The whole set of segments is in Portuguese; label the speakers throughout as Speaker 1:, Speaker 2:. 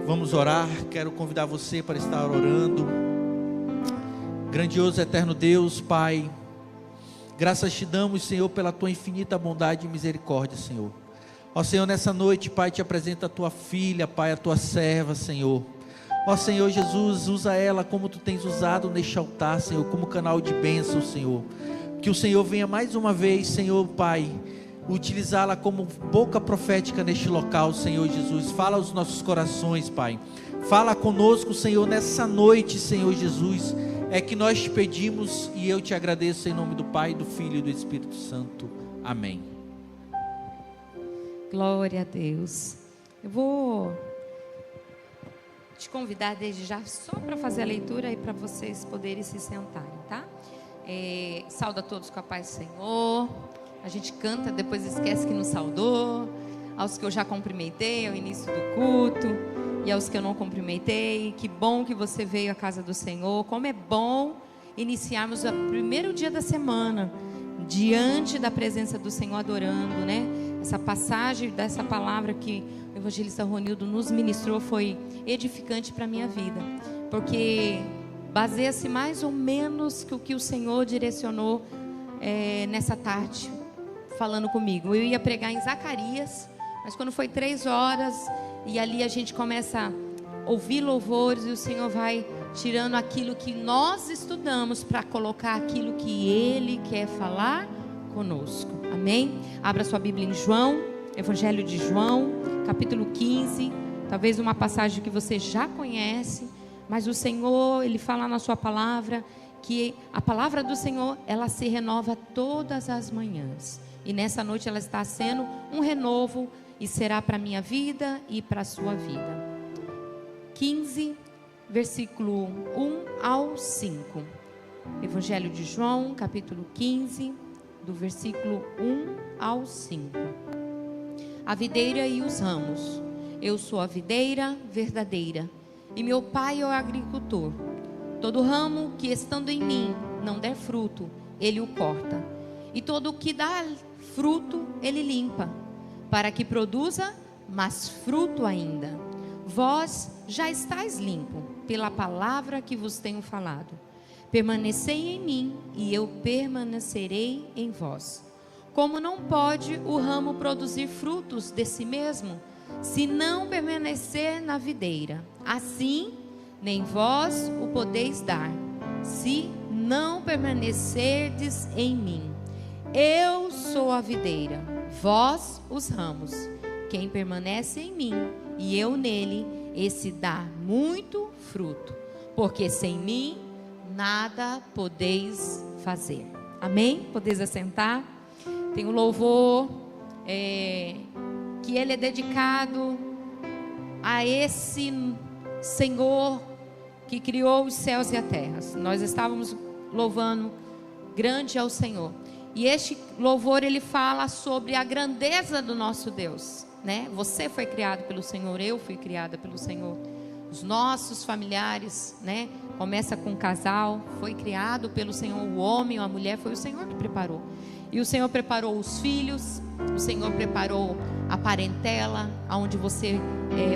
Speaker 1: Vamos orar. Quero convidar você para estar orando. Grandioso eterno Deus, Pai, graças te damos, Senhor, pela tua infinita bondade e misericórdia, Senhor. Ó Senhor, nessa noite, Pai, te apresenta a tua filha, Pai, a tua serva, Senhor. Ó Senhor Jesus, usa ela como tu tens usado neste altar, Senhor, como canal de bênção, Senhor. Que o Senhor venha mais uma vez, Senhor, Pai, utilizá-la como boca profética neste local, Senhor Jesus. Fala aos nossos corações, Pai. Fala conosco, Senhor, nessa noite, Senhor Jesus. É que nós te pedimos e eu te agradeço em nome do Pai, do Filho e do Espírito Santo. Amém.
Speaker 2: Glória a Deus. Eu vou te convidar desde já só para fazer a leitura e para vocês poderem se sentarem, tá? Sauda a todos com a paz do Senhor. A gente canta, depois esquece que nos saudou. Aos que eu já cumprimentei ao início do culto e aos que eu não cumprimentei, que bom que você veio à casa do Senhor. Como é bom iniciarmos o primeiro dia da semana diante da presença do Senhor, adorando, né? Essa passagem dessa palavra que o evangelista Ronildo nos ministrou foi edificante para a minha vida, porque baseia-se mais ou menos que o que o Senhor direcionou nessa tarde, falando comigo. Eu ia pregar em Zacarias, mas quando foi 3 horas, e ali a gente começa a ouvir louvores, e o Senhor vai tirando aquilo que nós estudamos para colocar aquilo que Ele quer falar conosco. Amém? Abra sua Bíblia em João, Evangelho de João, capítulo 15. Talvez uma passagem que você já conhece, mas o Senhor, Ele fala na sua palavra que a palavra do Senhor, ela se renova todas as manhãs. E nessa noite ela está sendo um renovo e será para a minha vida e para a sua vida. 15, versículo 1 ao 5. Evangelho de João, capítulo 15, do versículo 1 ao 5. A videira e os ramos. Eu sou a videira verdadeira, e meu pai é o agricultor. Todo ramo que estando em mim não der fruto, ele o corta. E todo o que dá fruto, ele limpa, para que produza mais fruto ainda. Vós já estáis limpo pela palavra que vos tenho falado. Permanecei em mim e eu permanecerei em vós. Como não pode o ramo produzir frutos de si mesmo, se não permanecer na videira, assim nem vós o podeis dar, se não permanecerdes em mim. Eu sou a videira, vós os ramos. Quem permanece em mim e eu nele, esse dá muito fruto, porque sem mim nada podeis fazer. Amém? Podeis assentar. Tem um louvor que ele é dedicado a esse Senhor que criou os céus e a terra. Nós estávamos louvando grande ao Senhor. E este louvor, ele fala sobre a grandeza do nosso Deus, né? Você foi criado pelo Senhor, eu fui criada pelo Senhor. Os nossos familiares, né? Começa com um casal, foi criado pelo Senhor. O homem ou a mulher, foi o Senhor que preparou. E o Senhor preparou os filhos, o Senhor preparou a parentela, onde você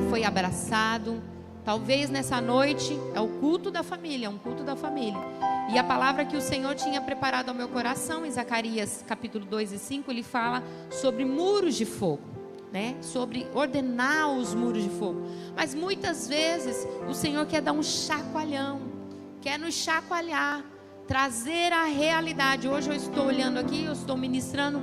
Speaker 2: foi abraçado. Talvez nessa noite é o culto da família, um culto da família. E a palavra que o Senhor tinha preparado ao meu coração, em Zacarias capítulo 2 e 5, ele fala sobre muros de fogo, né? Sobre ordenar os muros de fogo. Mas muitas vezes o Senhor quer dar um chacoalhão, quer nos chacoalhar, trazer a realidade. Hoje eu estou olhando aqui, eu estou ministrando,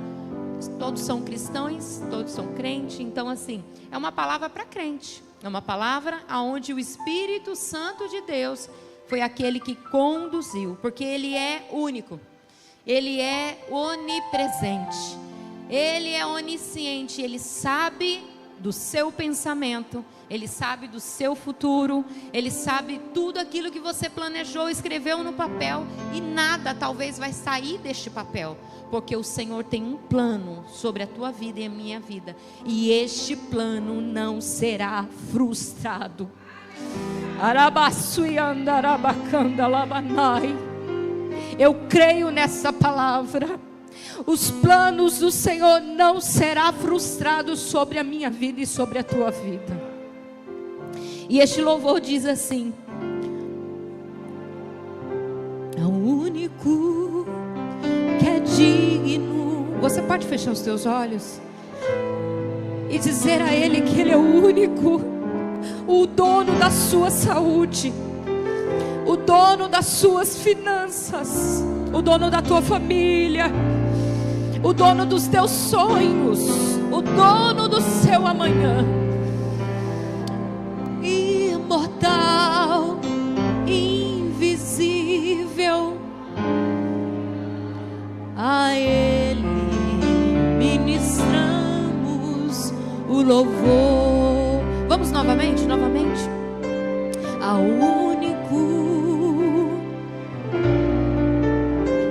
Speaker 2: todos são cristãos, todos são crentes. Então assim, é uma palavra para crente. É uma palavra onde o Espírito Santo de Deus foi aquele que conduziu, porque Ele é único, Ele é onipresente, Ele é onisciente, Ele sabe do seu pensamento, Ele sabe do seu futuro, Ele sabe tudo aquilo que você planejou, escreveu no papel, e nada talvez vai sair deste papel, porque o Senhor tem um plano sobre a tua vida e a minha vida, e este plano não será frustrado. Eu creio nessa palavra. Os planos do Senhor não serão frustrados sobre a minha vida e sobre a tua vida. E este louvor diz assim: ao único que é digno. Você pode fechar os teus olhos e dizer a Ele que Ele é o único, o dono da sua saúde, o dono das suas finanças, o dono da tua família, o dono dos teus sonhos, o dono do seu amanhã. Imortal, invisível, a Ele ministramos o louvor. Vamos novamente, novamente. Ao único,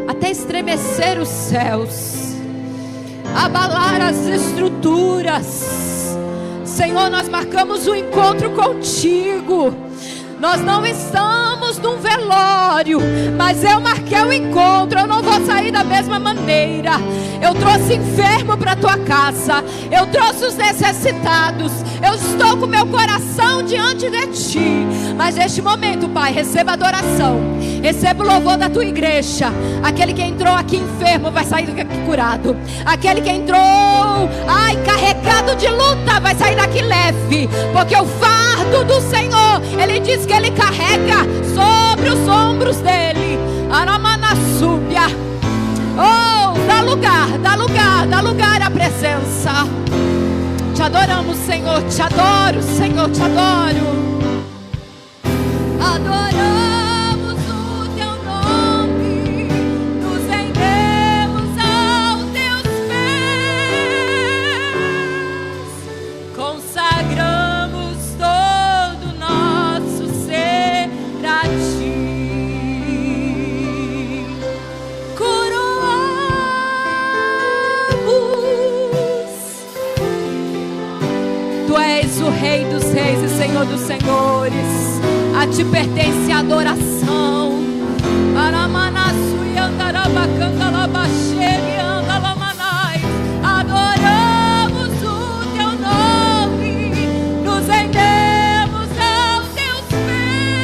Speaker 2: até estremecer os céus, abalar as estruturas. Senhor, nós marcamos um encontro contigo. Nós não estamos num velório, mas eu marquei o encontro. Eu não vou sair da mesma maneira. Eu trouxe enfermo para a tua casa, eu trouxe os necessitados, eu estou com meu coração diante de ti. Mas neste momento, Pai, receba a adoração, receba o louvor da tua igreja. Aquele que entrou aqui enfermo vai sair daqui curado. Aquele que entrou, carregado de luta, vai sair daqui leve. Porque o fardo do Senhor, Ele diz que Ele carrega sobre os ombros dele. Aramanassúbia. Oh, dá lugar à presença. Te adoramos, Senhor, te adoro, Senhor, te adoro. Adoramos o teu nome, nos rendemos aos teus pés, consagramos todo o nosso ser a ti. O Rei dos Reis e Senhor dos Senhores, a ti pertence a adoração. Adoramos o teu nome, nos rendemos aos teus pés,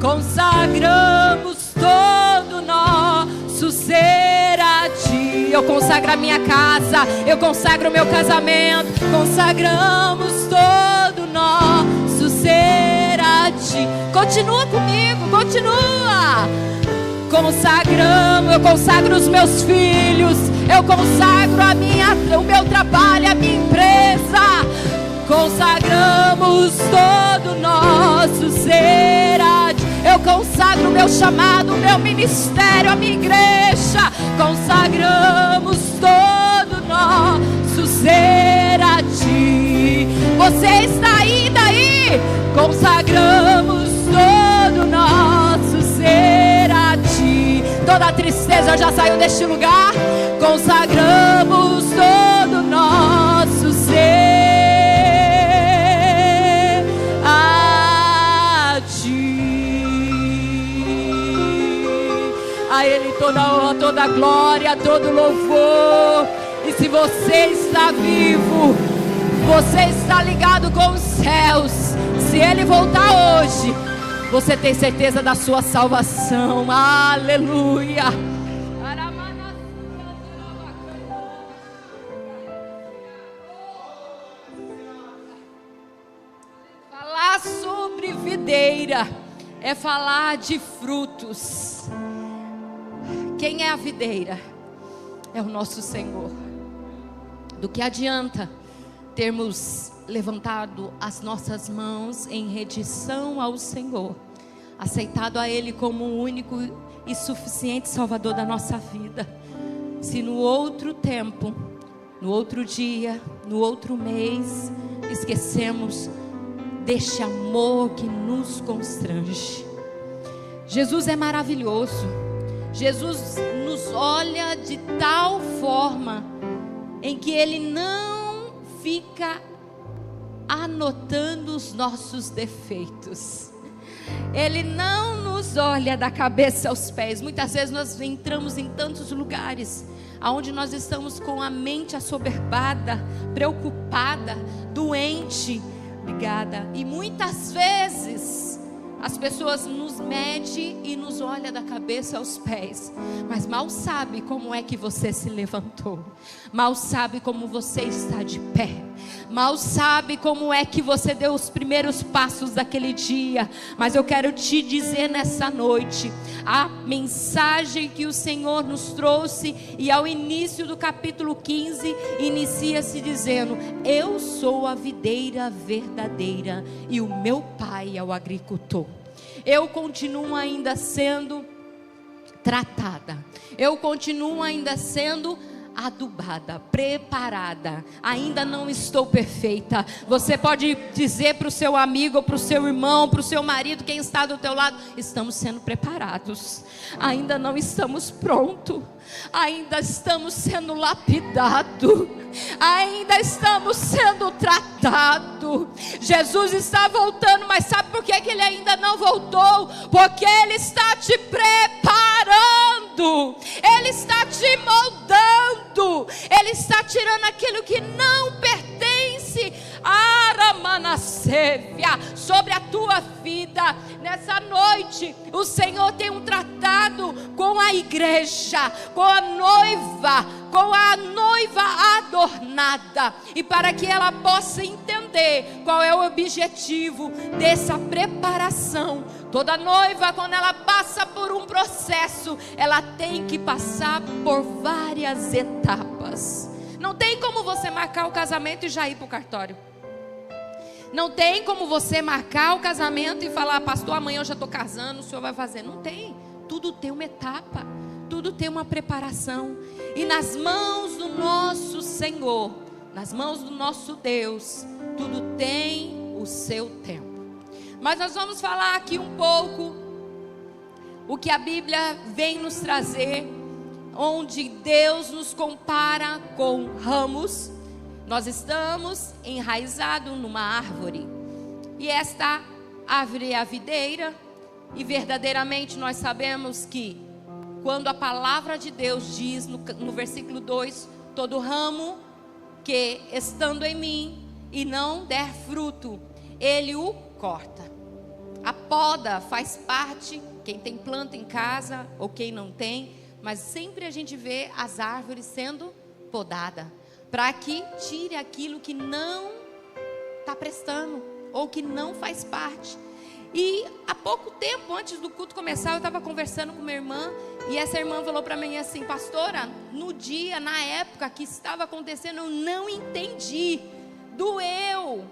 Speaker 2: consagramos todo o nosso ser a ti. Eu consagro a minha casa, eu consagro o meu casamento, consagramos todo o nosso ser a ti. Continua comigo, continua. Consagramos, eu consagro os meus filhos, eu consagro o meu trabalho, a minha empresa. Consagramos todo o nosso ser a ti. Eu consagro o meu chamado, o meu ministério, a minha igreja. Consagramos todo o nosso ser a ti. Você está aí, daí? Consagramos todo o nosso ser a ti. Toda tristeza já saiu deste lugar. Consagramos todo o nosso ser a ti. A Ele toda honra, toda glória, todo louvor. E se você está vivo, você está ligado com os céus, se Ele voltar hoje, você tem certeza da sua salvação. Aleluia. Falar sobre videira é falar de frutos. Quem é a videira? É o nosso Senhor. Do que adianta termos levantado as nossas mãos em rendição ao Senhor, aceitado a Ele como o único e suficiente Salvador da nossa vida, se no outro tempo, no outro dia, no outro mês, esquecemos deste amor que nos constrange? Jesus é maravilhoso. Jesus nos olha de tal forma em que Ele não fica anotando os nossos defeitos. Ele não nos olha da cabeça aos pés. Muitas vezes nós entramos em tantos lugares aonde nós estamos com a mente assoberbada, preocupada, doente. Obrigada. E muitas vezes as pessoas nos medem e nos olham da cabeça aos pés, mas mal sabe como é que você se levantou, mal sabe como você está de pé, mal sabe como é que você deu os primeiros passos daquele dia. Mas eu quero te dizer nessa noite, a mensagem que o Senhor nos trouxe, e ao início do capítulo 15, inicia-se dizendo: eu sou a videira verdadeira e o meu pai é o agricultor. Eu continuo ainda sendo tratada, eu continuo ainda sendo adubada, preparada. Ainda não estou perfeita. Você pode dizer para o seu amigo, para o seu irmão, para o seu marido, quem está do teu lado: estamos sendo preparados. Ainda não estamos prontos. Ainda estamos sendo lapidados. Ainda estamos sendo tratados. Jesus está voltando, mas sabe por que Ele ainda não voltou? Porque Ele está te preparando, Ele está te moldando, Ele está tirando aquilo que não pertence sobre a tua vida. Nessa noite o Senhor tem um tratado com a igreja, com a noiva adornada, e para que ela possa entender qual é o objetivo dessa preparação. Toda noiva, quando ela passa por um processo, ela tem que passar por várias etapas. Não tem como você marcar o casamento e já ir para o cartório. Não tem como você marcar o casamento e falar: pastor, amanhã eu já estou casando, o senhor vai fazer. Não tem. Tudo tem uma etapa, tudo tem uma preparação. E nas mãos do nosso Senhor, nas mãos do nosso Deus, tudo tem o seu tempo. Mas nós vamos falar aqui um pouco o que a Bíblia vem nos trazer, onde Deus nos compara com ramos. Nós estamos enraizados numa árvore, e esta árvore é a videira, e verdadeiramente nós sabemos que quando a palavra de Deus diz no versículo 2: todo ramo que estando em mim e não der fruto, Ele o corta. A poda faz parte, quem tem planta em casa ou quem não tem, mas sempre a gente vê as árvores sendo podadas, para que tire aquilo que não está prestando, ou que não faz parte. E há pouco tempo, antes do culto começar, eu estava conversando com minha irmã, e essa irmã falou para mim assim: pastora, no dia, na época que estava acontecendo, eu não entendi, doeu.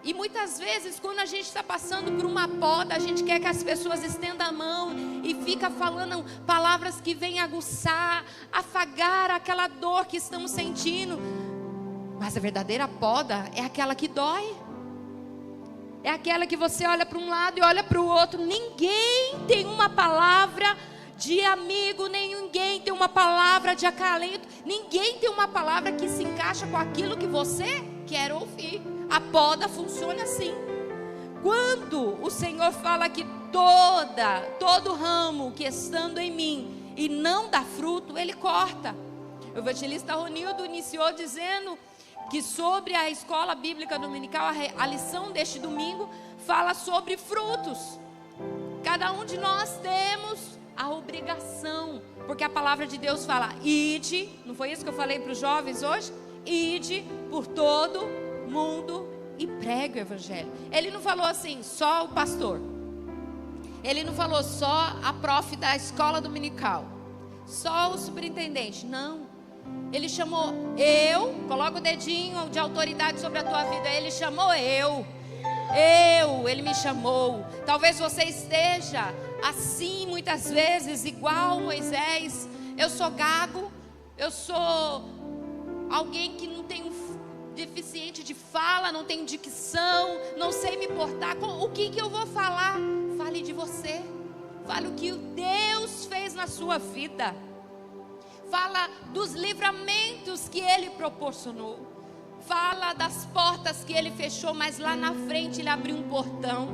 Speaker 2: E muitas vezes, quando a gente está passando por uma poda, a gente quer que as pessoas estendam a mão e fica falando palavras que vêm aguçar, afagar aquela dor que estamos sentindo. Mas a verdadeira poda é aquela que dói. É aquela que você olha para um lado e olha para o outro. Ninguém tem uma palavra de amigo, ninguém tem uma palavra de acalento, ninguém tem uma palavra que se encaixa com aquilo que você quer ouvir. A poda funciona assim. Quando o Senhor fala que todo ramo que estando em mim e não dá fruto, Ele corta. O evangelista Ronildo iniciou dizendo que sobre a escola bíblica dominical, a lição deste domingo fala sobre frutos. Cada um de nós temos a obrigação, porque a palavra de Deus fala: ide, não foi isso que eu falei para os jovens hoje? Ide por todo mundo e pregue o evangelho. Ele não falou assim, só o pastor. Ele não falou só a prof da escola dominical, só o superintendente. Não. Ele chamou coloca o dedinho de autoridade sobre a tua vida. Ele chamou Ele me chamou. Talvez você esteja assim muitas vezes, igual Moisés. Eu sou gago, eu sou alguém que não tem deficiente de fala, não tenho dicção, não sei me portar. O que eu vou falar? Fale de você. Fale o que Deus fez na sua vida. Fala dos livramentos que Ele proporcionou. Fala das portas que Ele fechou, mas lá na frente Ele abriu um portão.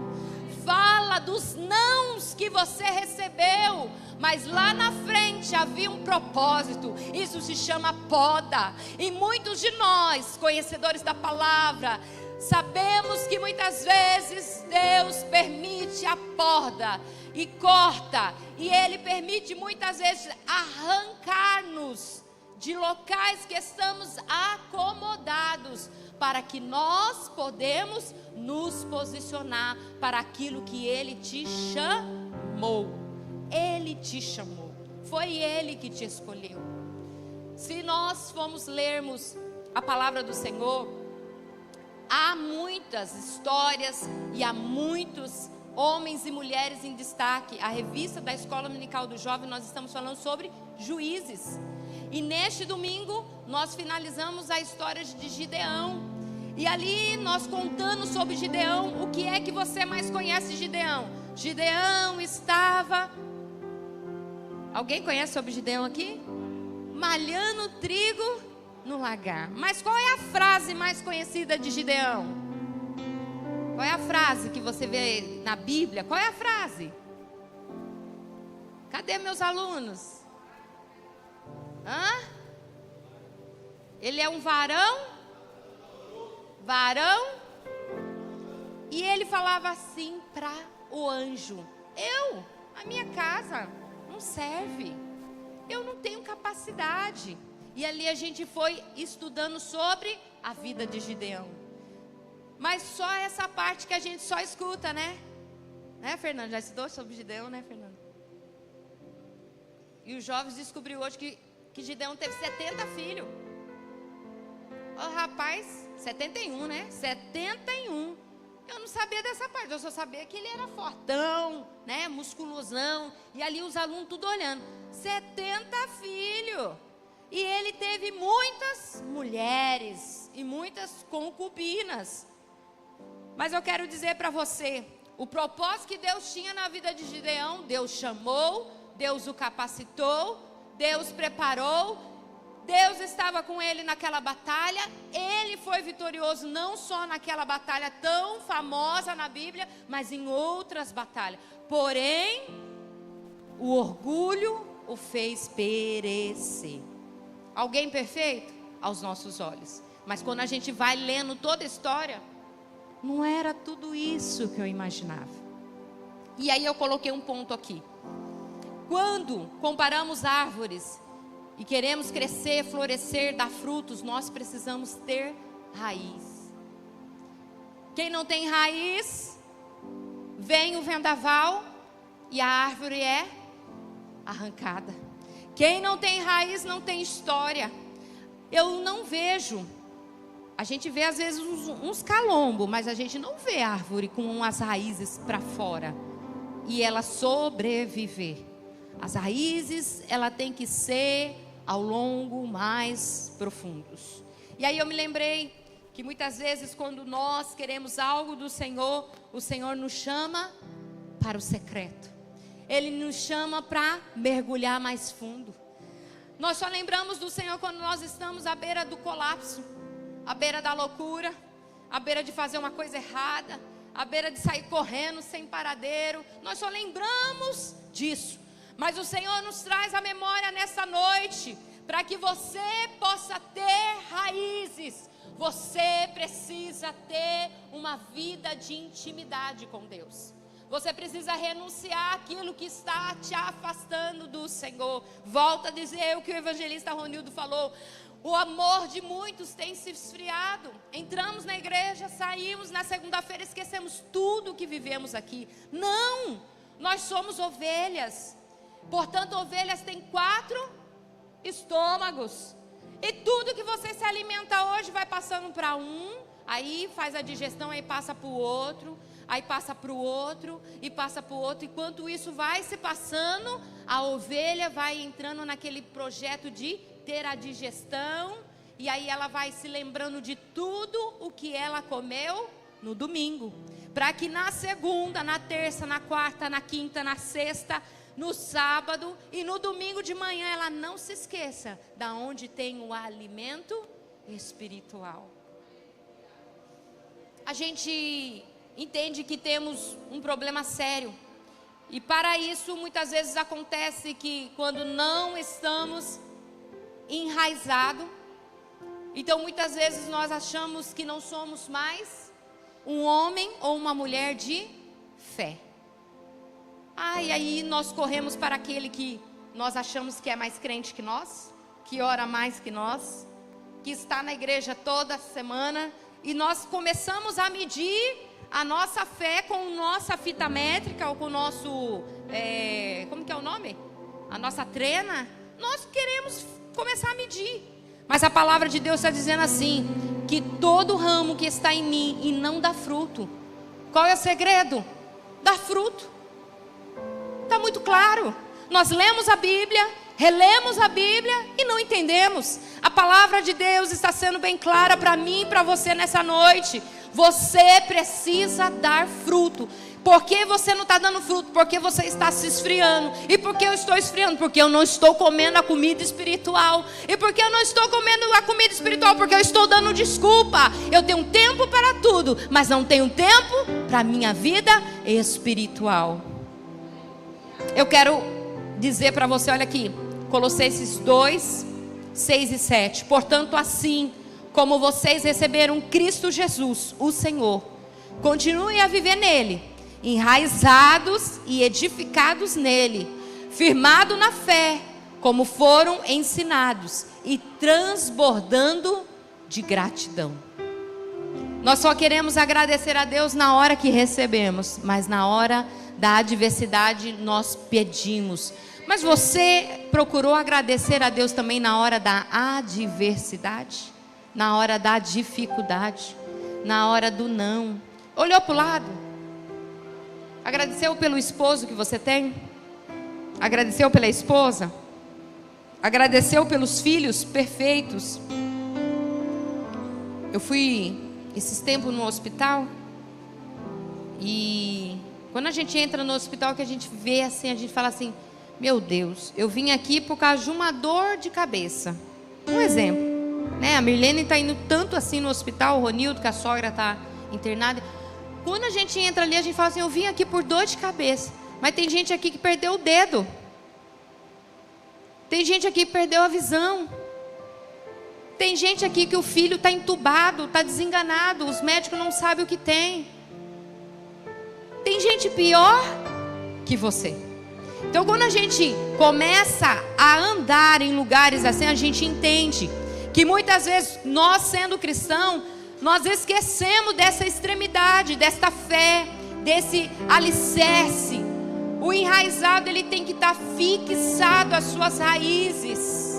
Speaker 2: fala dos nãos que você recebeu, mas lá na frente havia um propósito. Isso se chama poda. E muitos de nós, conhecedores da palavra, sabemos que muitas vezes Deus permite a poda e corta, e Ele permite muitas vezes arrancar-nos de locais que estamos acomodados, para que nós podemos nos posicionar para aquilo que Ele te chamou. Ele te chamou, foi Ele que te escolheu. Se nós formos lermos a palavra do Senhor, há muitas histórias e há muitos homens e mulheres em destaque. A revista da Escola Dominical do Jovem, nós estamos falando sobre juízes. E neste domingo, nós finalizamos a história de Gideão. E ali, nós contando sobre Gideão, o que é que você mais conhece de Gideão? Gideão estava... Alguém conhece sobre Gideão aqui? Malhando trigo no lagar. Mas qual é a frase mais conhecida de Gideão? Qual é a frase que você vê na Bíblia? Qual é a frase? Cadê meus alunos? Hã? Ele é um varão? E ele falava assim para o anjo: a minha casa não serve, eu não tenho capacidade. E ali a gente foi estudando sobre a vida de Gideão. Mas só essa parte que a gente só escuta, né? Né, Fernando? Já estudou sobre Gideão, né, Fernando? E os jovens descobriu hoje que Gideão teve 70 filhos. Oh, rapaz, 71, né? 71. Eu não sabia dessa parte, eu só sabia que ele era fortão, né? Musculosão. E ali os alunos tudo olhando. 70 filhos. E ele teve muitas mulheres e muitas concubinas. Mas eu quero dizer para você, o propósito que Deus tinha na vida de Gideão, Deus chamou, Deus o capacitou, Deus preparou, Deus estava com ele naquela batalha. Ele foi vitorioso não só naquela batalha tão famosa na Bíblia, mas em outras batalhas. Porém, o orgulho o fez perecer. Alguém perfeito? Aos nossos olhos. Mas quando a gente vai lendo toda a história, não era tudo isso que eu imaginava. E aí eu coloquei um ponto aqui. Quando comparamos árvores e queremos crescer, florescer, dar frutos, nós precisamos ter raiz. Quem não tem raiz, vem o vendaval e a árvore é arrancada. Quem não tem raiz não tem história. Eu não vejo. A gente vê às vezes uns calombos, mas a gente não vê árvore com as raízes para fora e ela sobreviver. As raízes, ela tem que ser ao longo mais profundos. E aí eu me lembrei que muitas vezes quando nós queremos algo do Senhor, o Senhor nos chama para o secreto. Ele nos chama para mergulhar mais fundo. Nós só lembramos do Senhor quando nós estamos à beira do colapso, à beira da loucura, à beira de fazer uma coisa errada, à beira de sair correndo sem paradeiro. Nós só lembramos disso. Mas o Senhor nos traz a memória nessa noite, para que você possa ter raízes. Você precisa ter uma vida de intimidade com Deus. Você precisa renunciar àquilo que está te afastando do Senhor. Volto a dizer o que o evangelista Ronildo falou. O amor de muitos tem se esfriado. Entramos na igreja, saímos na segunda-feira, esquecemos tudo que vivemos aqui. Não, nós somos ovelhas. Portanto, ovelhas têm 4 estômagos. E tudo que você se alimenta hoje vai passando para um, aí faz a digestão, aí passa para o outro, aí passa para o outro e passa para o outro. Enquanto isso vai se passando, a ovelha vai entrando naquele projeto de ter a digestão. E aí ela vai se lembrando de tudo o que ela comeu no domingo, para que na segunda, na terça, na quarta, na quinta, na sexta, no sábado e no domingo de manhã ela não se esqueça da onde tem o alimento espiritual. A gente entende que temos um problema sério. E para isso, muitas vezes acontece que quando não estamos enraizados, então muitas vezes nós achamos que não somos mais um homem ou uma mulher de fé. E aí nós corremos para aquele que nós achamos que é mais crente que nós, que ora mais que nós, que está na igreja toda semana, e nós começamos a medir a nossa fé com nossa fita métrica, ou com o nosso, como que é o nome? A nossa trena. Nós queremos começar a medir. Mas a palavra de Deus está dizendo assim, que todo ramo que está em mim e não dá fruto. Qual é o segredo? Dá fruto. Está muito claro. Nós lemos a Bíblia, relemos a Bíblia e não entendemos. A palavra de Deus está sendo bem clara para mim e para você nessa noite. Você precisa dar fruto. Por que você não está dando fruto? Porque você está se esfriando. E por que eu estou esfriando? Porque eu não estou comendo a comida espiritual. E por que eu não estou comendo a comida espiritual? Porque eu estou dando desculpa. Eu tenho tempo para tudo, mas não tenho tempo para a minha vida espiritual. Eu quero dizer para você, olha aqui, Colossenses 2, 6 e 7. Portanto, assim como vocês receberam Cristo Jesus, o Senhor, continuem a viver nele, enraizados e edificados nele, firmados na fé, como foram ensinados, e transbordando de gratidão. Nós só queremos agradecer a Deus na hora que recebemos, mas na hora da adversidade nós pedimos. Mas você procurou agradecer a Deus também na hora da adversidade? Na hora da dificuldade? Na hora do não? Olhou para o lado? Agradeceu pelo esposo que você tem? Agradeceu pela esposa? Agradeceu pelos filhos perfeitos? Eu fui esses tempos no hospital, e quando a gente entra no hospital, que a gente vê assim, a gente fala assim: meu Deus, eu vim aqui por causa de uma dor de cabeça. Um exemplo, né? A Mirlene está indo tanto assim no hospital, o Ronildo, que a sogra está internada. Quando a gente entra ali, a gente fala assim: eu vim aqui por dor de cabeça. Mas tem gente aqui que perdeu o dedo. Tem gente aqui que perdeu a visão. Tem gente aqui que o filho está entubado, está desenganado, os médicos não sabem o que tem. Tem gente pior que você. Então, quando a gente começa a andar em lugares assim, a gente entende que muitas vezes nós, sendo cristão, nós esquecemos dessa extremidade, desta fé, desse alicerce. O enraizado, ele tem que estar fixado às suas raízes.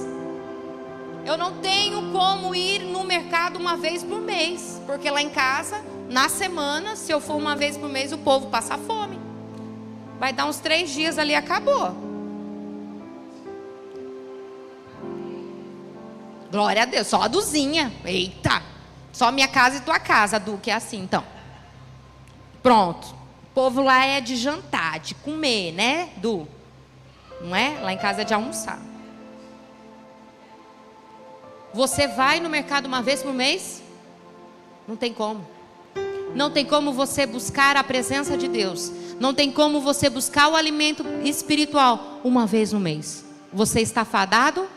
Speaker 2: Eu não tenho como ir no mercado uma vez por mês, porque lá em casa, na semana, se eu for uma vez por mês, o povo passa fome. Vai dar uns 3 dias ali, acabou. Glória a Deus, só a Duzinha. Eita, só minha casa e tua casa, Du, que é assim, então. Pronto. O povo lá é de jantar, de comer, né, Du? Não é? Lá em casa é de almoçar. Você vai no mercado uma vez por mês? Não tem como. Não tem como você buscar a presença de Deus. Não tem como você buscar o alimento espiritual uma vez no mês. Você está fadado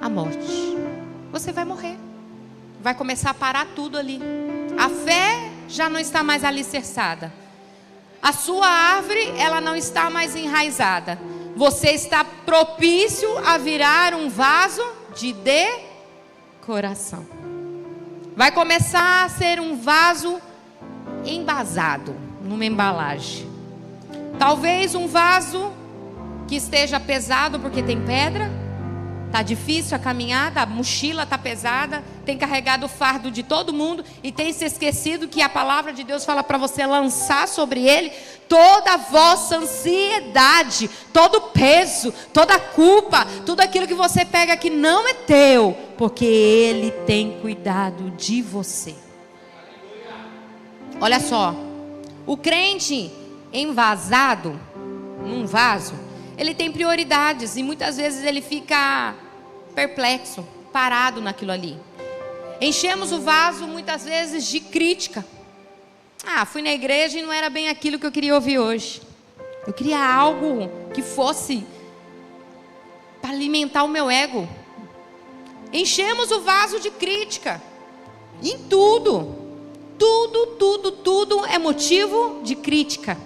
Speaker 2: à morte. Você vai morrer. Vai começar a parar tudo ali. A fé já não está mais alicerçada. A sua árvore, ela não está mais enraizada. Você está propício a virar um vaso de decoração. Vai começar a ser um vaso embasado, numa embalagem. Talvez um vaso que esteja pesado porque tem pedra. Está difícil a caminhada, a mochila está pesada, tem carregado o fardo de todo mundo e tem se esquecido que a palavra de Deus fala para você lançar sobre ele toda a vossa ansiedade, todo o peso, toda a culpa, tudo aquilo que você pega que não é teu, porque ele tem cuidado de você. Olha só, o crente envasado num vaso, ele tem prioridades e muitas vezes ele fica perplexo, parado naquilo ali. Enchemos o vaso muitas vezes de crítica. Fui na igreja e não era bem aquilo que eu queria ouvir hoje. Eu queria algo que fosse para alimentar o meu ego. Enchemos o vaso de crítica em tudo. Tudo é motivo de crítica.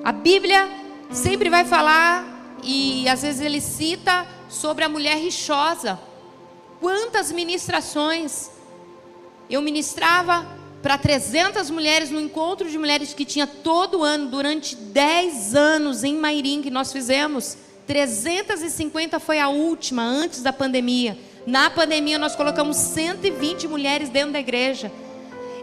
Speaker 2: A Bíblia sempre vai falar, e às vezes ele cita sobre a mulher rixosa. Quantas ministrações eu ministrava para 300 mulheres no encontro de mulheres que tinha todo ano, durante 10 anos em Mairim, que nós fizemos. 350 foi a última, antes da pandemia. Na pandemia nós colocamos 120 mulheres dentro da igreja.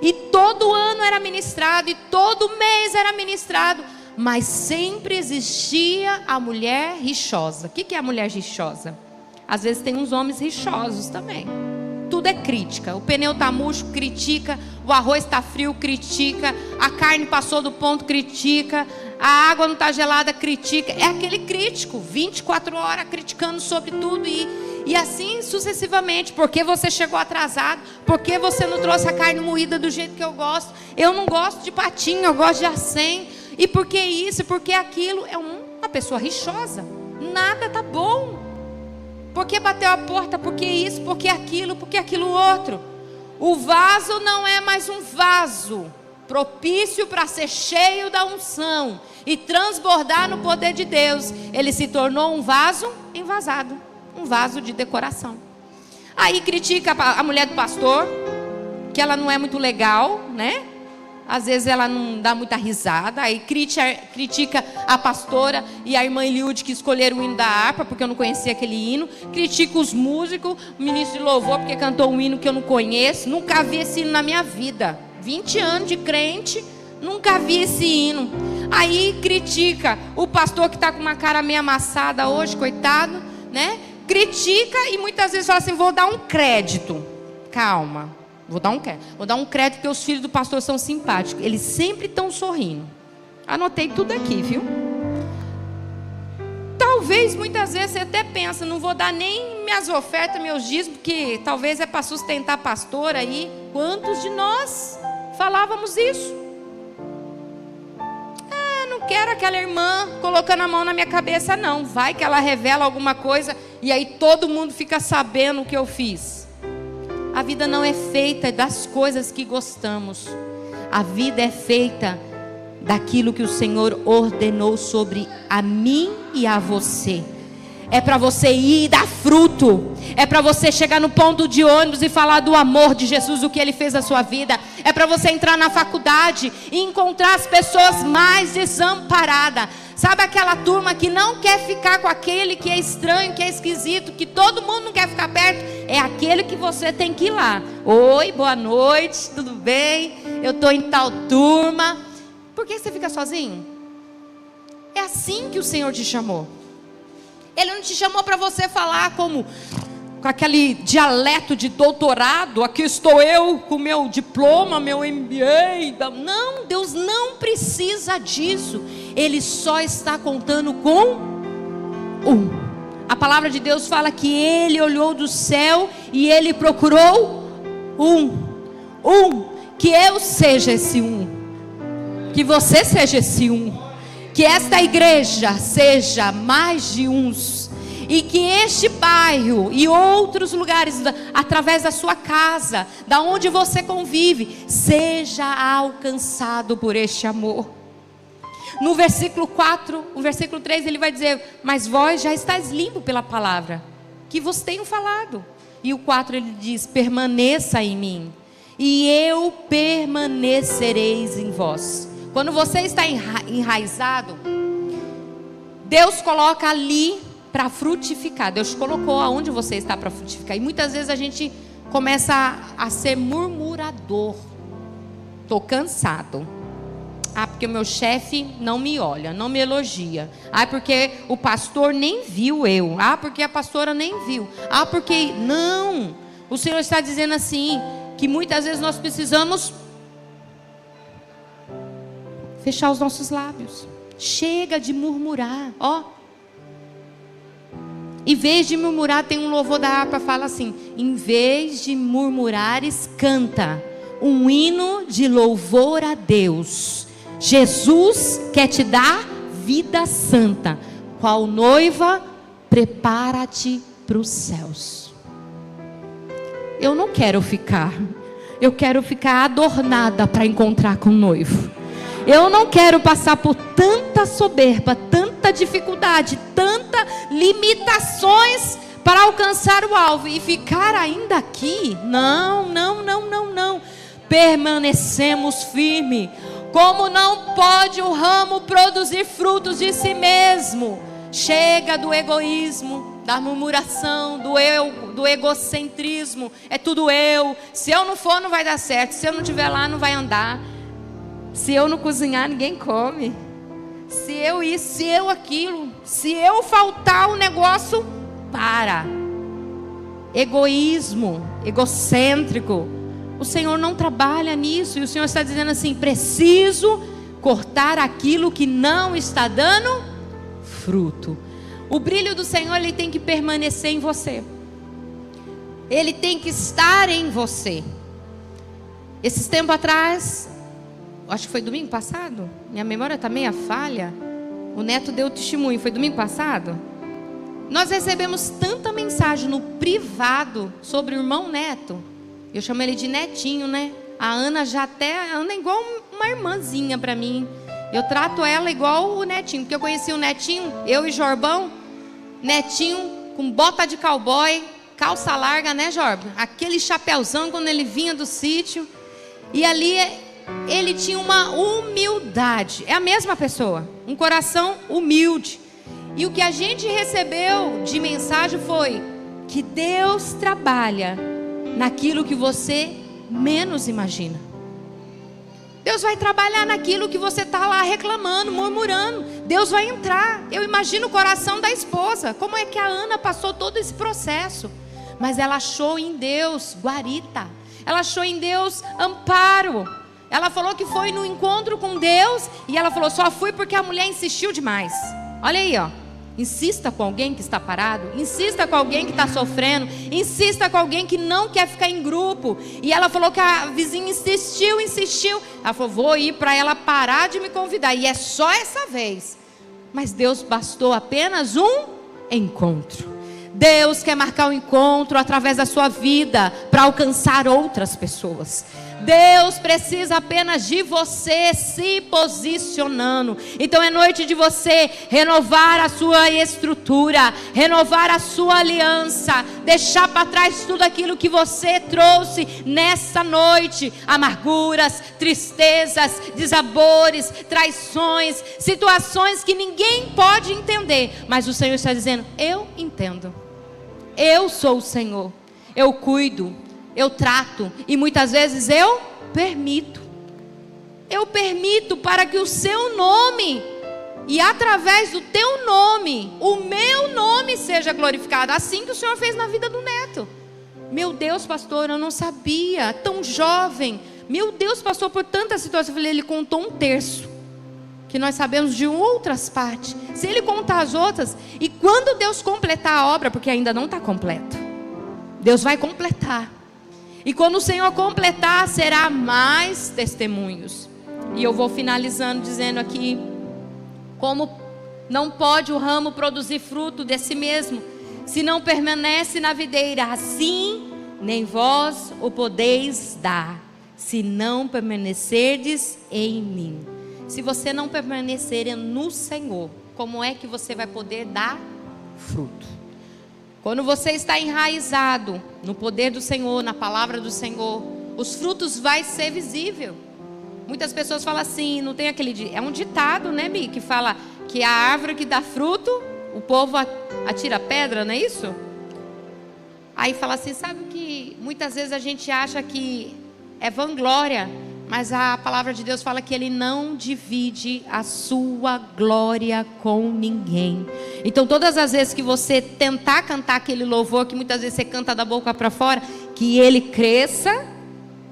Speaker 2: E todo ano era ministrado, e todo mês era ministrado. Mas sempre existia a mulher rixosa. O que é a mulher rixosa? Às vezes tem uns homens rixosos também. Tudo é crítica. O pneu está murcho, critica. O arroz está frio, critica. A carne passou do ponto, critica. A água não está gelada, critica. É aquele crítico, 24 horas criticando sobre tudo. E assim sucessivamente. Por que você chegou atrasado? Por que você não trouxe a carne moída do jeito que eu gosto? Eu não gosto de patinho, eu gosto de acém. E por que isso? Por que aquilo? É uma pessoa rixosa. Nada está bom. Por que bateu a porta? Por que isso? Por que aquilo? Por que aquilo outro? O vaso não é mais um vaso propício para ser cheio da unção e transbordar no poder de Deus. Ele se tornou um vaso envasado, um vaso de decoração. Aí critica a mulher do pastor, que ela não é muito legal, né? Às vezes ela não dá muita risada. Aí critica a pastora e a irmã Eliude, que escolheram o hino da harpa, porque eu não conhecia aquele hino. Critica os músicos, o ministro de louvor, porque cantou um hino que eu não conheço. Nunca vi esse hino na minha vida. 20 anos de crente, nunca vi esse hino. Aí critica o pastor, que está com uma cara meio amassada hoje, coitado, né? Critica e muitas vezes fala assim: vou dar um crédito. Calma. Vou dar um crédito, porque os filhos do pastor são simpáticos. Eles sempre estão sorrindo. Anotei tudo aqui, viu? Talvez, muitas vezes, você até pensa: não vou dar nem minhas ofertas, meus dízimos, porque talvez é para sustentar a pastora aí. Quantos de nós falávamos isso? Não quero aquela irmã colocando a mão na minha cabeça, não. Vai que ela revela alguma coisa e aí todo mundo fica sabendo o que eu fiz. A vida não é feita das coisas que gostamos. A vida é feita daquilo que o Senhor ordenou sobre a mim e a você. É para você ir e dar fruto. É para você chegar no ponto de ônibus e falar do amor de Jesus, o que Ele fez na sua vida. É para você entrar na faculdade e encontrar as pessoas mais desamparadas. Sabe aquela turma que não quer ficar com aquele que é estranho, que é esquisito, que todo mundo não quer ficar perto? É aquele que você tem que ir lá. Oi, boa noite, tudo bem? Eu estou em tal turma. Por que você fica sozinho? É assim que o Senhor te chamou. Ele não te chamou para você falar com aquele dialeto de doutorado. Aqui estou eu com meu diploma, meu MBA. Não, Deus não precisa disso. Ele só está contando com um. A palavra de Deus fala que Ele olhou do céu e Ele procurou um. Que eu seja esse um. Que você seja esse um. Que esta igreja seja mais de uns. E que este bairro e outros lugares, através da sua casa, da onde você convive, seja alcançado por este amor. No versículo 4, no versículo 3, ele vai dizer: mas vós já estáis limpos pela palavra que vos tenho falado. E o 4 ele diz: permaneça em mim, e eu permanecereis em vós. Quando você está enraizado, Deus coloca ali para frutificar. Deus colocou aonde você está para frutificar. E muitas vezes a gente começa a ser murmurador. Estou cansado. Porque o meu chefe não me olha, não me elogia. Porque o pastor nem viu eu. Porque a pastora nem viu. Porque... Não. O Senhor está dizendo assim, que muitas vezes nós precisamos fechar os nossos lábios. Chega de murmurar. Em vez de murmurar, tem um louvor da harpa, fala assim: em vez de murmurares, canta, um hino de louvor a Deus. Jesus quer te dar vida santa. Qual noiva, prepara-te para os céus. Eu não quero ficar. Eu quero ficar adornada para encontrar com o noivo. Eu não quero passar por tanta soberba, tanta dificuldade, tantas limitações para alcançar o alvo e ficar ainda aqui. Não. Permanecemos firmes. Como não pode o ramo produzir frutos de si mesmo? Chega do egoísmo, da murmuração, do egocentrismo. É tudo eu. Se eu não for, não vai dar certo. Se eu não estiver lá, não vai andar. Se eu não cozinhar, ninguém come. Se eu isso, se eu aquilo. Se eu faltar, o negócio para. Egoísmo, egocêntrico. O Senhor não trabalha nisso. E o Senhor está dizendo assim: preciso cortar aquilo que não está dando fruto. O brilho do Senhor, ele tem que permanecer em você. Ele tem que estar em você. Esses tempos atrás, acho que foi domingo passado, minha memória está meio falha. O Neto deu testemunho, foi domingo passado. Nós recebemos tanta mensagem no privado sobre o irmão Neto. Eu chamo ele de Netinho, né? A Ana já até anda igual uma irmãzinha para mim. Eu trato ela igual o Netinho, porque eu conheci o Netinho, eu e Jorbão. Netinho com bota de cowboy, calça larga, né, Jorba? Aquele chapéuzão quando ele vinha do sítio. E ali ele tinha uma humildade. É a mesma pessoa, um coração humilde. E o que a gente recebeu de mensagem foi que Deus trabalha naquilo que você menos imagina. Deus vai trabalhar naquilo que você está lá reclamando, murmurando. Deus vai entrar. Eu imagino o coração da esposa. Como é que a Ana passou todo esse processo? Mas ela achou em Deus guarita. Ela achou em Deus amparo. Ela falou que foi no encontro com Deus. E ela falou, só fui porque a mulher insistiu demais. Olha aí, ó. Insista com alguém que está parado. Insista com alguém que está sofrendo. Insista com alguém que não quer ficar em grupo. E ela falou que a vizinha insistiu. Ela falou, vou ir para ela parar de me convidar. E é só essa vez. Mas Deus bastou apenas um encontro. Deus quer marcar um encontro através da sua vida para alcançar outras pessoas. Deus precisa apenas de você se posicionando. Então é noite de você renovar a sua estrutura, renovar a sua aliança, deixar para trás tudo aquilo que você trouxe nessa noite: amarguras, tristezas, desabores, traições, situações que ninguém pode entender, mas o Senhor está dizendo, eu entendo. Eu sou o Senhor, eu cuido, eu trato e muitas vezes eu permito. Eu permito para que o seu nome e através do teu nome, o meu nome seja glorificado. Assim que o Senhor fez na vida do Neto. Meu Deus, pastor, eu não sabia, tão jovem. Meu Deus, passou por tantas situações. Eu falei, ele contou um terço, que nós sabemos de outras partes. Se ele contar as outras, e quando Deus completar a obra, porque ainda não está completo, Deus vai completar. E quando o Senhor completar, será mais testemunhos. E eu vou finalizando dizendo aqui, como não pode o ramo produzir fruto de si mesmo, se não permanece na videira, assim nem vós o podeis dar, se não permanecerdes em mim. Se você não permanecer no Senhor, como é que você vai poder dar fruto? Quando você está enraizado no poder do Senhor, na palavra do Senhor, os frutos vai ser visível. Muitas pessoas falam assim, não tem aquele... É um ditado, né, Mi? Que fala que a árvore que dá fruto, o povo atira pedra, não é isso? Aí fala assim, sabe que muitas vezes a gente acha que é vanglória, mas a palavra de Deus fala que Ele não divide a sua glória com ninguém. Então todas as vezes que você tentar cantar aquele louvor, que muitas vezes você canta da boca para fora, que Ele cresça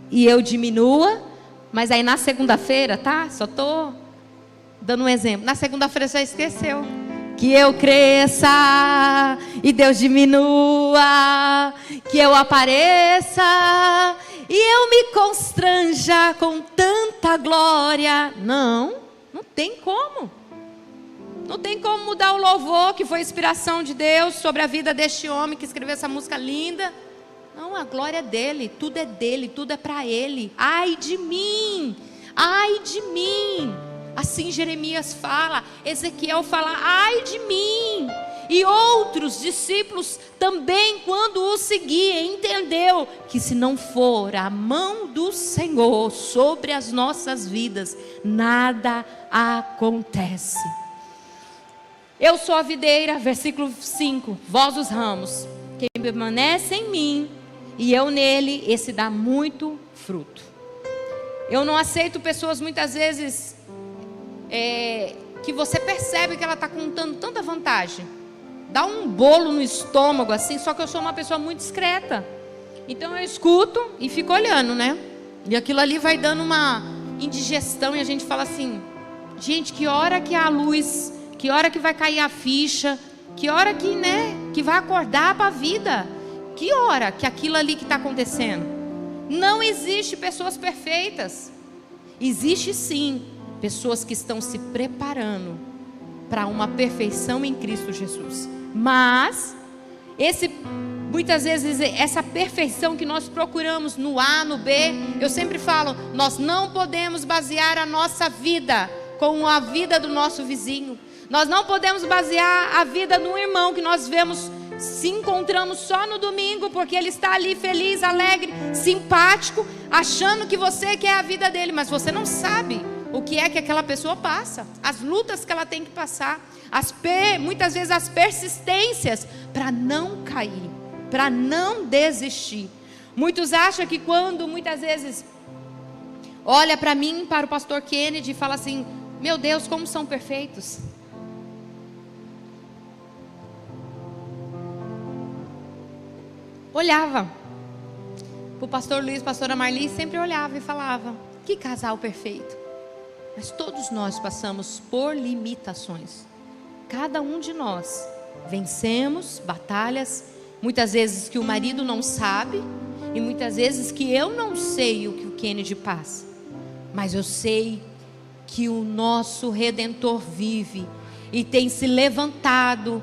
Speaker 2: e eu diminua. Mas aí na segunda-feira, tá? Só estou dando um exemplo. Na segunda-feira você já esqueceu. Que eu cresça e Deus diminua, que eu apareça e eu me constranja com tanta glória. Não tem como. Não tem como mudar o louvor, que foi inspiração de Deus sobre a vida deste homem que escreveu essa música linda. Não, a glória é dele, tudo é para ele. Ai de mim, ai de mim. Assim Jeremias fala, Ezequiel fala, ai de mim. E outros discípulos também, quando o seguiam, entendeu que se não for a mão do Senhor sobre as nossas vidas, nada acontece. Eu sou a videira, versículo 5, vós os ramos, quem permanece em mim e eu nele, esse dá muito fruto. Eu não aceito pessoas muitas vezes que você percebe que ela está contando tanta vantagem, dá um bolo no estômago assim, só que eu sou uma pessoa muito discreta, então eu escuto e fico olhando, né? E aquilo ali vai dando uma indigestão e a gente fala assim, gente, que hora que a luz, que hora que vai cair a ficha, que hora que, né, que vai acordar para a vida, que hora que aquilo ali que está acontecendo. Não existe pessoas perfeitas, existe sim pessoas que estão se preparando para uma perfeição em Cristo Jesus. Mas muitas vezes essa perfeição que nós procuramos no A, no B, eu sempre falo, nós não podemos basear a nossa vida com a vida do nosso vizinho. Nós não podemos basear a vida de um irmão que nós vemos, se encontramos só no domingo, porque ele está ali feliz, alegre, simpático, achando que você quer a vida dele, mas você não sabe o que é que aquela pessoa passa, as lutas que ela tem que passar, muitas vezes as persistências para não cair, para não desistir. Muitos acham que quando muitas vezes olha para mim, para o pastor Kennedy e fala assim, meu Deus, como são perfeitos. Olhava para o pastor Luiz, pastora Marli, sempre olhava e falava, que casal perfeito. Mas todos nós passamos por limitações. Cada um de nós vencemos batalhas, muitas vezes que o marido não sabe, e muitas vezes que eu não sei o que o Kennedy passa. Mas eu sei que o nosso Redentor vive e tem se levantado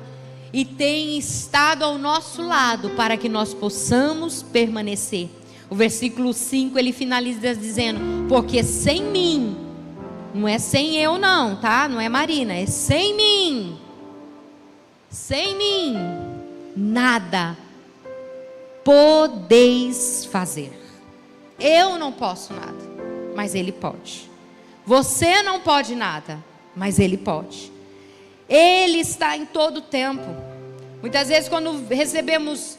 Speaker 2: e tem estado ao nosso lado para que nós possamos permanecer. O versículo 5 ele finaliza dizendo, porque sem mim, não é sem eu não, tá? Não é Marina, é sem mim, nada podeis fazer. Eu não posso nada, mas Ele pode. Você não pode nada, mas Ele pode. Ele está em todo tempo. Muitas vezes quando recebemos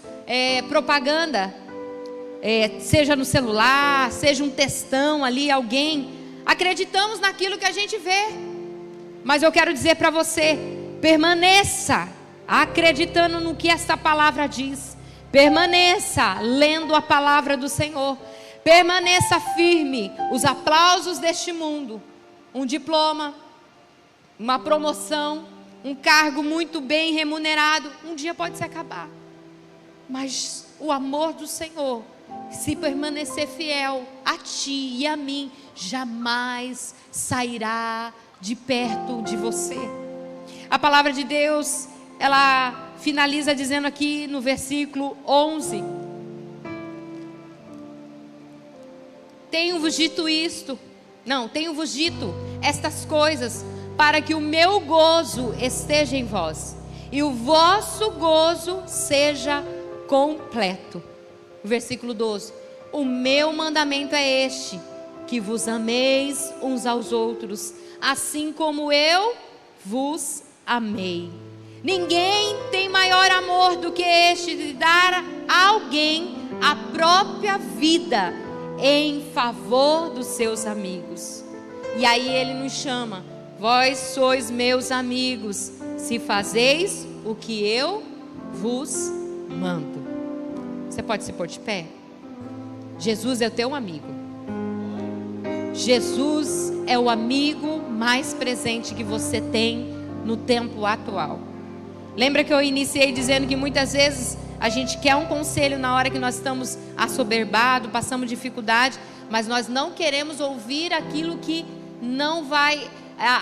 Speaker 2: propaganda, seja no celular, seja um textão ali, alguém, acreditamos naquilo que a gente vê. Mas eu quero dizer para você, permaneça acreditando no que esta palavra diz. Permaneça lendo a palavra do Senhor. Permaneça firme. Os aplausos deste mundo, um diploma, uma promoção, um cargo muito bem remunerado, um dia pode se acabar. Mas o amor do Senhor, se permanecer fiel a ti e a mim, jamais sairá de perto de você. A palavra de Deus, ela finaliza dizendo aqui no versículo 11: tenho-vos dito estas coisas, para que o meu gozo esteja em vós, e o vosso gozo seja completo. Versículo 12: o meu mandamento é este, que vos ameis uns aos outros, assim como eu vos amei. Ninguém tem maior amor do que este, de dar a alguém a própria vida em favor dos seus amigos. E aí ele nos chama: vós sois meus amigos, se fazeis o que eu vos mando. Você pode se pôr de pé? Jesus é o teu amigo. Jesus é o amigo mais presente que você tem no tempo atual. Lembra que eu iniciei dizendo que muitas vezes a gente quer um conselho na hora que nós estamos assoberbados, passamos dificuldade, mas nós não queremos ouvir aquilo que não vai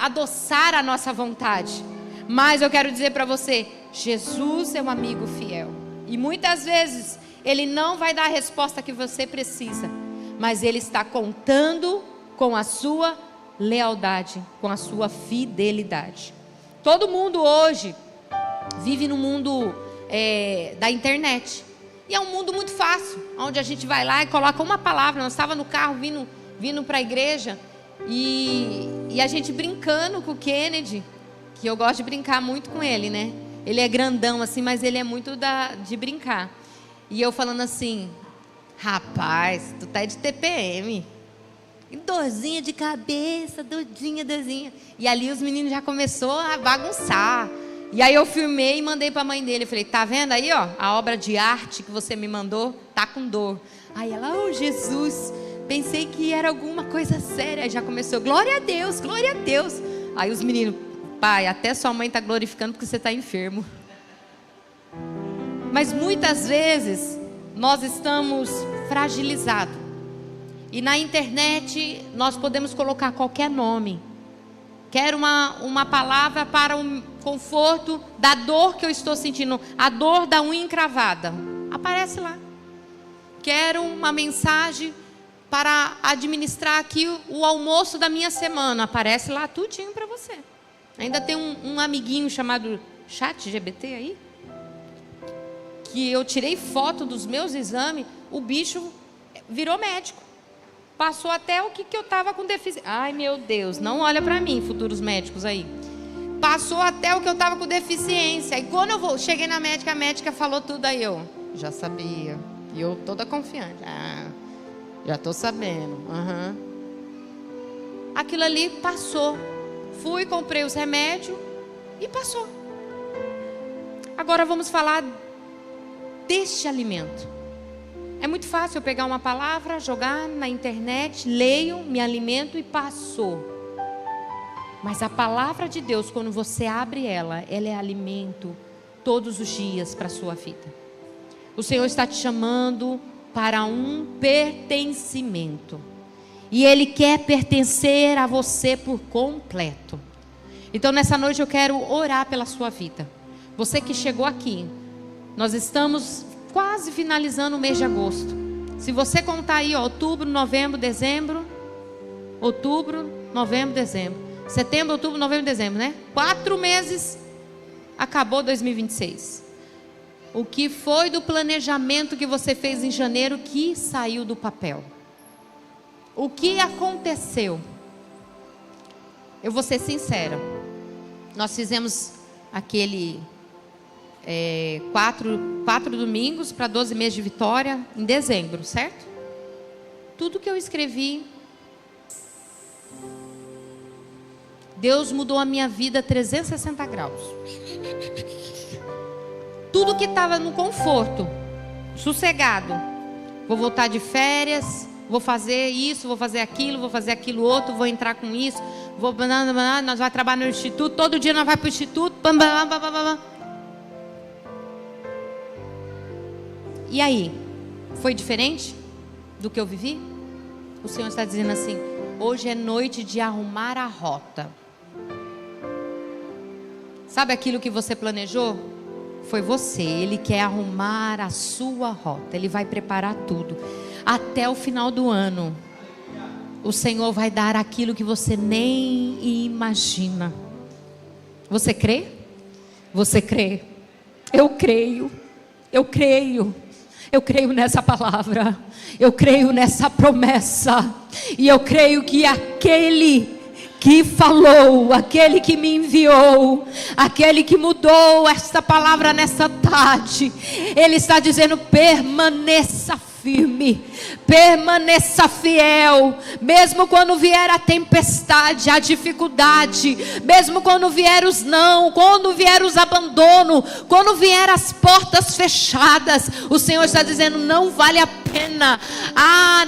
Speaker 2: adoçar a nossa vontade. Mas eu quero dizer para você, Jesus é um amigo fiel. E muitas vezes Ele não vai dar a resposta que você precisa, mas Ele está contando com a sua lealdade, com a sua fidelidade. Todo mundo hoje vive no mundo da internet. E é um mundo muito fácil, onde a gente vai lá e coloca uma palavra. Nós estávamos no carro vindo para a igreja e a gente brincando com o Kennedy, que eu gosto de brincar muito com ele, né? Ele é grandão assim, mas ele é muito de brincar. E eu falando assim, rapaz, tu tá de TPM. Dorzinha de cabeça, dorzinha. E ali os meninos já começaram a bagunçar. E aí eu filmei e mandei para a mãe dele. Eu falei, tá vendo aí, ó, a obra de arte que você me mandou, tá com dor. Aí ela, oh Jesus, pensei que era alguma coisa séria. Aí já começou, glória a Deus, glória a Deus. Aí os meninos, pai, até sua mãe está glorificando porque você está enfermo. Mas muitas vezes nós estamos fragilizados. E na internet nós podemos colocar qualquer nome. Quero uma palavra para o conforto da dor que eu estou sentindo. A dor da unha encravada. Aparece lá. Quero uma mensagem para administrar aqui o almoço da minha semana. Aparece lá tudinho para você. Ainda tem um amiguinho chamado ChatGPT aí. Que eu tirei foto dos meus exames. O bicho virou médico. Passou até o que eu estava com deficiência. Ai, meu Deus, não olha para mim, futuros médicos aí. Passou até o que eu estava com deficiência. E quando eu cheguei na médica, a médica falou tudo aí. Eu já sabia. E eu toda confiante. Já estou sabendo. Uhum. Aquilo ali passou. Fui, comprei os remédios e passou. Agora vamos falar deste alimento. É muito fácil eu pegar uma palavra, jogar na internet, leio, me alimento e passou. Mas a palavra de Deus, quando você abre ela é alimento todos os dias para a sua vida. O Senhor está te chamando para um pertencimento. E Ele quer pertencer a você por completo. Então nessa noite eu quero orar pela sua vida. Você que chegou aqui, nós estamos quase finalizando o mês de agosto. Se você contar aí, ó, outubro, novembro, dezembro. Outubro, novembro, dezembro. Setembro, outubro, novembro, dezembro, né? 4 meses, acabou 2026. O que foi do planejamento que você fez em janeiro que saiu do papel? O que aconteceu? Eu vou ser sincera. Nós fizemos aquele 4 domingos para 12 meses de vitória em dezembro, certo? Tudo que eu escrevi, Deus mudou a minha vida 360 graus. Tudo que estava no conforto, sossegado, vou voltar de férias, vou fazer isso, vou fazer aquilo outro, vou entrar com isso, nós vamos trabalhar no instituto, todo dia nós vamos para o instituto, E aí, foi diferente do que eu vivi? O Senhor está dizendo assim, hoje é noite de arrumar a rota. Sabe aquilo que você planejou? Foi você. Ele quer arrumar a sua rota. Ele vai preparar tudo. Até o final do ano, o Senhor vai dar aquilo que você nem imagina. Você crê? Você crê? Eu creio. Eu creio. Eu creio nessa palavra, eu creio nessa promessa, e eu creio que aquele que falou, aquele que me enviou, aquele que mudou esta palavra nessa tarde, Ele está dizendo, permaneça firme, permaneça fiel, mesmo quando vier a tempestade, a dificuldade, mesmo quando vier os não, quando vier os abandono, quando vier as portas fechadas, o Senhor está dizendo, não vale a pena,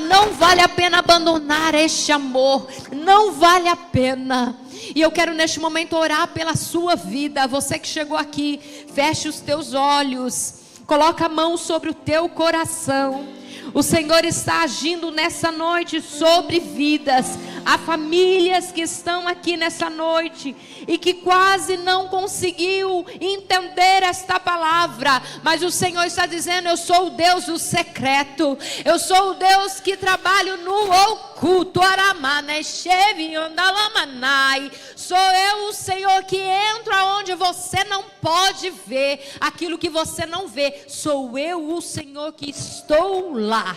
Speaker 2: não vale a pena abandonar este amor, não vale a pena. E eu quero neste momento orar pela sua vida. Você que chegou aqui, feche os teus olhos. Coloca a mão sobre o teu coração. O Senhor está agindo nessa noite sobre vidas. Há famílias que estão aqui nessa noite e que quase não conseguiu entender esta palavra, mas o Senhor está dizendo: eu sou o Deus do secreto, eu sou o Deus que trabalho no oculto. Sou eu o Senhor que entro aonde você não pode ver, aquilo que você não vê, sou eu o Senhor que estou lá.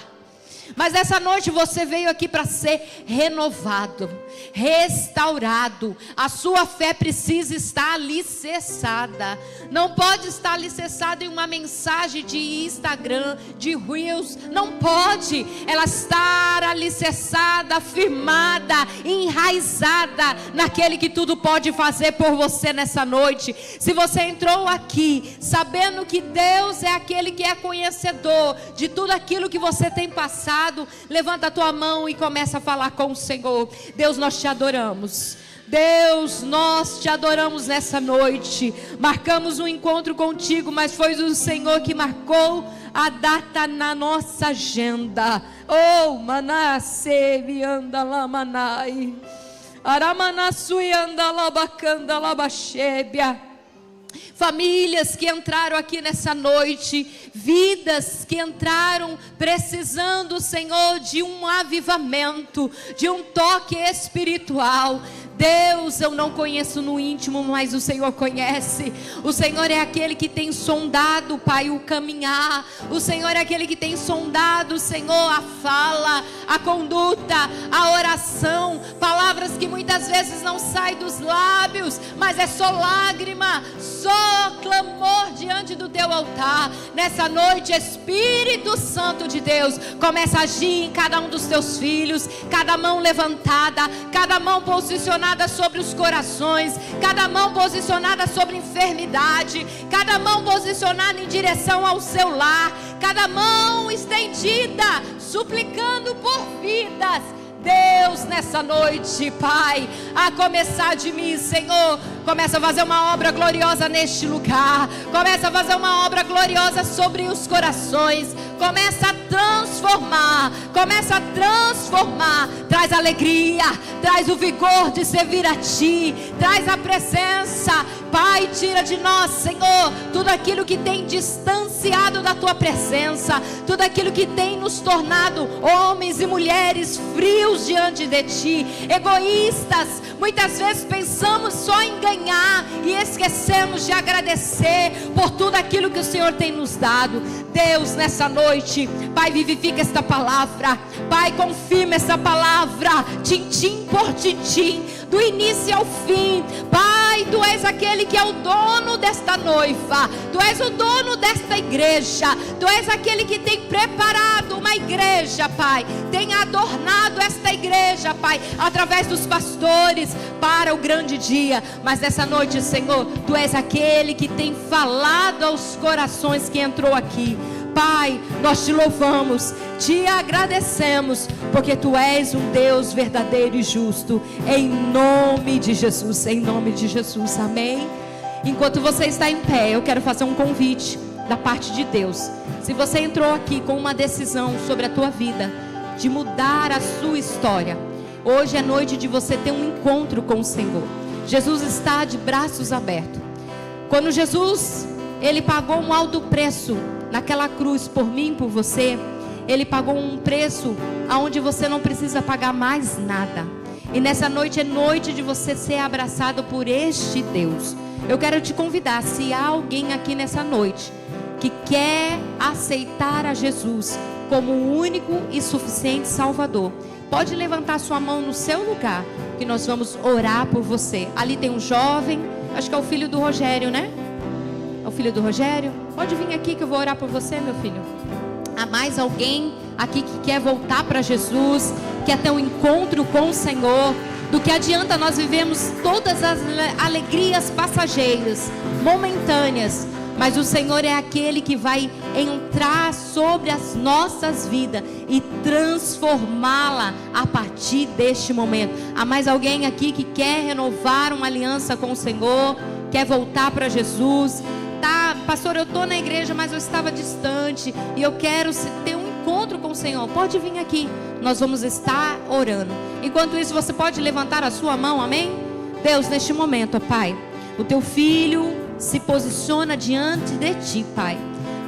Speaker 2: Mas essa noite você veio aqui para ser renovado, restaurado. A sua fé precisa estar alicerçada. Não pode estar alicerçada em uma mensagem de Instagram, de Reels. Não pode. Ela estar alicerçada, firmada, enraizada naquele que tudo pode fazer por você nessa noite. Se você entrou aqui sabendo que Deus é aquele que é conhecedor de tudo aquilo que você tem passado, levanta a tua mão e começa a falar com o Senhor. Deus, nós te adoramos. Deus, nós te adoramos nessa noite. Marcamos um encontro contigo, mas foi o Senhor que marcou a data na nossa agenda. Oh, manassevi anda lá manai, aramanasui anda lá bacanda lá bachébia. Famílias que entraram aqui nessa noite, vidas que entraram precisando, Senhor, de um avivamento, de um toque espiritual. Deus, eu não conheço no íntimo, mas o Senhor conhece. O Senhor é aquele que tem sondado, Pai, o caminhar. O Senhor é aquele que tem sondado, Senhor, a fala, a conduta, a oração. Palavras que muitas vezes não saem dos lábios, mas é só lágrima, só clamor diante do teu altar. Nessa noite, Espírito Santo de Deus, começa a agir em cada um dos teus filhos. Cada mão levantada, cada mão posicionada sobre os corações, cada mão posicionada sobre enfermidade, cada mão posicionada em direção ao seu lar, cada mão estendida, suplicando por vidas. Deus, nessa noite, Pai, a começar de mim, Senhor, começa a fazer uma obra gloriosa neste lugar, começa a fazer uma obra gloriosa sobre os corações, começa a transformar, traz alegria, traz o vigor de servir a Ti, traz a presença, Pai, tira de nós, Senhor, tudo aquilo que tem distanciado da Tua presença, tudo aquilo que tem nos tornado homens e mulheres frios diante de Ti, egoístas. Muitas vezes pensamos só em ganhar e esquecemos de agradecer por tudo aquilo que o Senhor tem nos dado. Deus, nessa noite, Pai, vivifica esta palavra, Pai, confirma essa palavra, tintim por tintim, do início ao fim. Pai, Tu és aquele que é o dono desta noiva, Tu és o dono desta igreja, Tu és aquele que tem preparado uma igreja, Pai, tem adornado esta igreja, Pai, através dos pastores, para o grande dia. Mas nessa noite, Senhor, Tu és aquele que tem falado aos corações que entrou aqui. Pai, nós Te louvamos, Te agradecemos, porque Tu és um Deus verdadeiro e justo, em nome de Jesus, amém. Enquanto você está em pé, eu quero fazer um convite da parte de Deus. Se você entrou aqui com uma decisão sobre a tua vida, de mudar a sua história, hoje é noite de você ter um encontro com o Senhor. Jesus está de braços abertos. Quando Jesus, Ele pagou um alto preço naquela cruz por mim e por você, Ele pagou um preço aonde você não precisa pagar mais nada. E nessa noite é noite de você ser abraçado por este Deus. Eu quero te convidar, se há alguém aqui nessa noite que quer aceitar a Jesus como o único e suficiente Salvador, pode levantar sua mão no seu lugar, que nós vamos orar por você. Ali tem um jovem, acho que é o filho do Rogério, né? É o filho do Rogério? Pode vir aqui que eu vou orar por você, meu filho. Há mais alguém aqui que quer voltar para Jesus, quer ter um encontro com o Senhor? Do que adianta nós vivemos todas as alegrias passageiras, momentâneas, mas o Senhor é aquele que vai entrar sobre as nossas vidas e transformá-la a partir deste momento. Há mais alguém aqui que quer renovar uma aliança com o Senhor, quer voltar para Jesus, está pastor, eu estou na igreja, mas eu estava distante e eu quero ter um encontro com o Senhor. Pode vir aqui, nós vamos estar orando. Enquanto isso, você pode levantar a sua mão, amém? Deus, neste momento, ó Pai, o teu filho se posiciona diante de ti, Pai.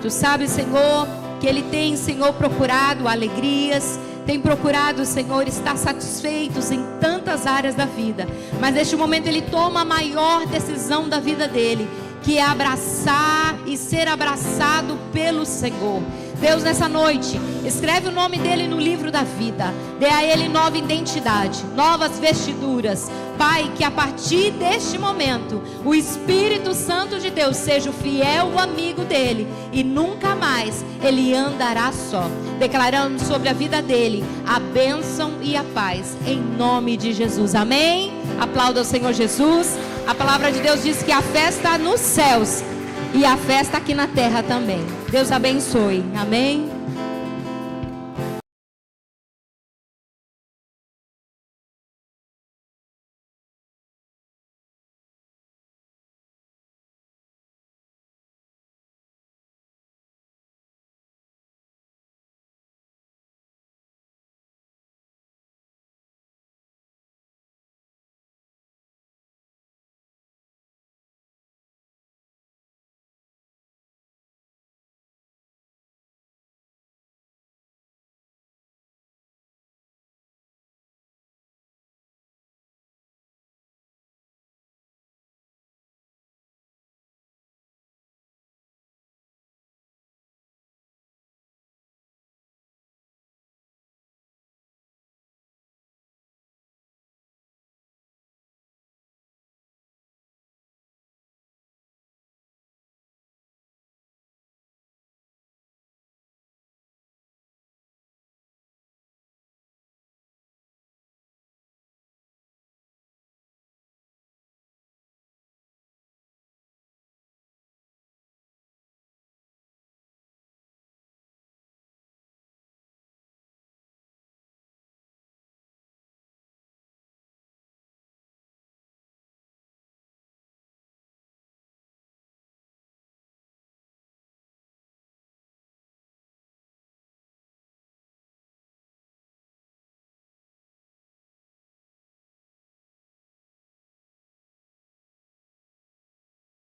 Speaker 2: Tu sabes, Senhor, que ele tem, Senhor, procurado alegrias, tem procurado, Senhor, estar satisfeitos em tantas áreas da vida, mas neste momento ele toma a maior decisão da vida dele, que é abraçar e ser abraçado pelo Senhor. Deus, nessa noite, escreve o nome dele no livro da vida, dê a ele nova identidade, novas vestiduras. Pai, que a partir deste momento, o Espírito Santo de Deus seja o fiel amigo dele e nunca mais ele andará só. Declaramos sobre a vida dele a bênção e a paz, em nome de Jesus, amém? Aplauda ao Senhor Jesus. A palavra de Deus diz que a festa nos céus e a festa aqui na terra também. Deus abençoe, amém?